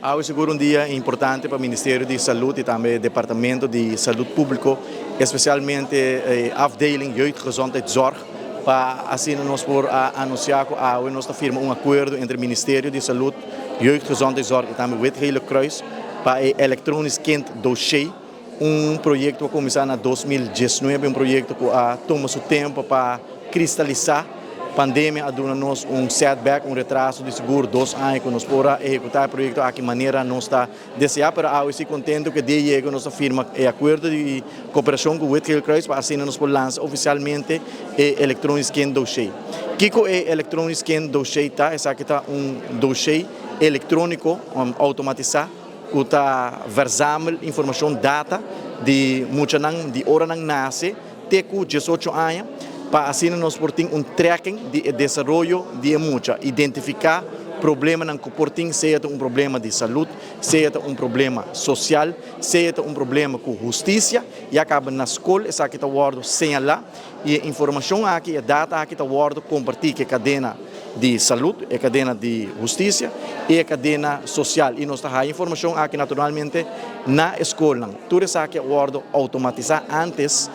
Hoje seguro dia importante para o Ministério de Saúde e também o Departamento de Saúde Público, especialmente a afdeling Jeugdgezondheidszorg, para assim nós por anunciar que nós firma acordo entre o Ministério de Saúde, Jeugdgezondheidszorg e também o Wit-Gele Kruis para o eletrônico kind dossier, projeto que começou em 2019, projeto que toma seu tempo para cristalizar. A pandemia ha dado setback, retraso de seguro 2 anos que nós podemos executar o projeto de que maneira não está desejado, mas eu estou contente que de chega nossa firma acordo de cooperação com o Wit-Gele Kruis para assim nós podemos lançar oficialmente o Electronic Scan Dossier. O que é o Electronic Scan Dossier? É que está dossier eletrônico automatizado que está versando informação, data de hora não nasce, até 18 anos, para assim nós podemos tracking de desenvolvimento de mucha, identificar problema no comportamento, seja problema de saúde, seja problema social, seja problema com justiça, e acaba na escola, essa que está word señalar, e a informação aqui, a data aqui está word compartilhar que a cadena de saúde, a cadena de justiça e a cadena social. E nós temos a informação aqui naturalmente na escola. Tudo isso aqui é word automatizar antes,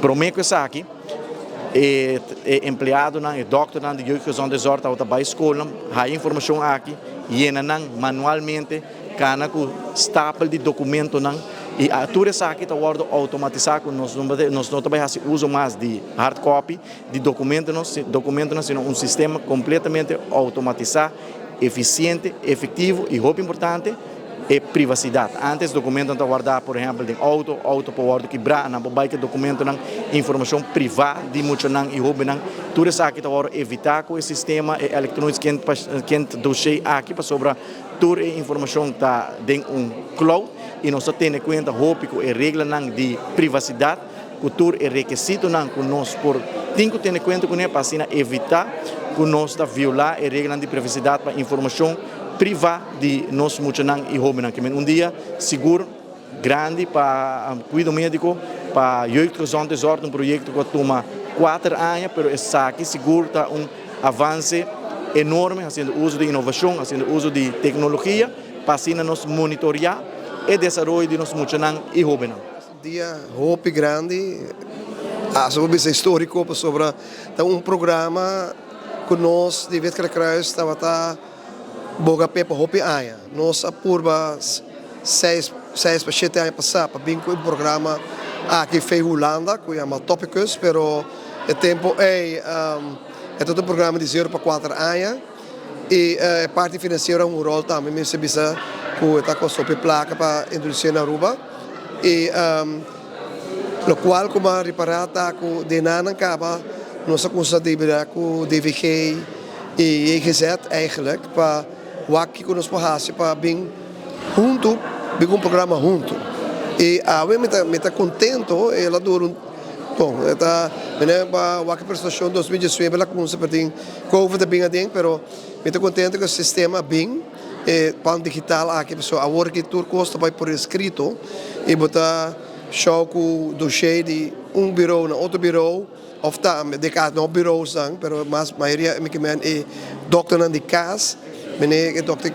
prometo isso aqui, empregado, doctor de Jeugdgezondheidszorg está para a escola, a informação aqui, llena manualmente, cana com stapel de documento, e tudo isso aqui está automatizado, nós não também uso mais de hard copy, de documento, sino sistema completamente automatizado, eficiente, efetivo e, muito importante, é privacidade. Antes, documento está guardado, por exemplo, em auto para quebrar, não pode documento informação privada de muitos e hobby tudo isso aqui está evitar que o sistema eletrônico que dossier aqui para sobre toda a informação está em cloud e nós temos em conta a regra de privacidade, que tudo é requisito que nós por tenho que ter em conta para assim evitar que nós violar a regra de privacidade para informação privada de nós muitos e hobby dia seguro grande para cuidado médico para Jeugdgezondheidszorg, projeto que toma 4 anos, mas essa aqui seguro está avanço enorme, fazendo uso de inovação, fazendo uso de tecnologia, para assim nós monitorar e desenvolver de nós muitos e hobby. Dia hope grande, sobre esse histórico sobre programa que nós de Wit-Gele Kruis estava boga pepa hopi aia. Nós apurba 6 para 7 anos passar para vir com um programa aqui em Holanda, que é Topicus, pero o tempo é todo um programa de 0 para 4 anos e a parte financeira um rol também, me se bisa que está com a placa para introduzir na Aruba e o qual como reparata com de nada acaba nossa consultividade com o DVG e EGZ eigenlijk para o que nós podemos para vir junto, vir um programa junto. E me está contento, ela dura bom, está a prestação 2019 ela começa para ter COVID bem adentro, pero me está contente que o sistema bem para digital aqui pessoal agora que tudo custa vai por escrito e botar show com o dossiê de bureau na outro bureau of de casa não bureaus dan, pero mas maioria é dokter de casa, meneer dokter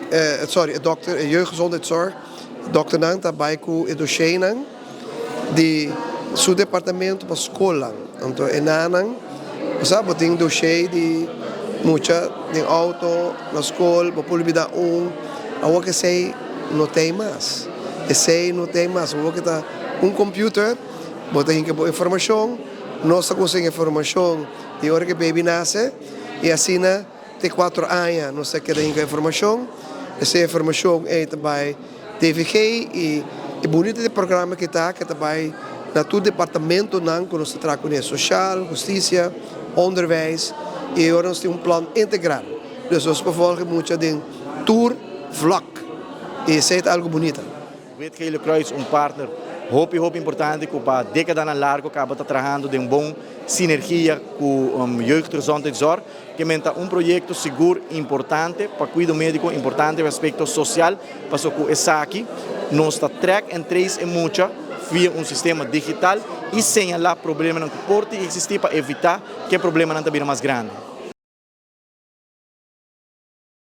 dokter Jeugdgezondheidszorg, dokter dan daarbij com o dossiê de seu departamento para escola, então enanan, sabe tem dossiê de muita de auto na escola para publicar agora que sei não tem mais, não tem mais, agora que tá computer, botar informação nós conseguimos informação de hora que o bebê nasce e assim tem 4 anos nós temos informação. Essa informação é também TVG e bonito de programa que também na todo departamento que nós trabalhamos com social, justiça, onderwijs e agora nós temos plano integral. Dus nós vervolgen muito de tour vlak e isso é algo bonito. Wit-Gele Kruis partner muito importante que para década largo acaba trabalhando de boa sinergia com o Jeugdgezondheidszorg, que é projeto seguro importante para cuidado médico, importante no aspecto social, para que essa aqui nós está track and trace mucha via sistema digital e señalar problema no comporte e existir para evitar que o problema não esteja mais grande.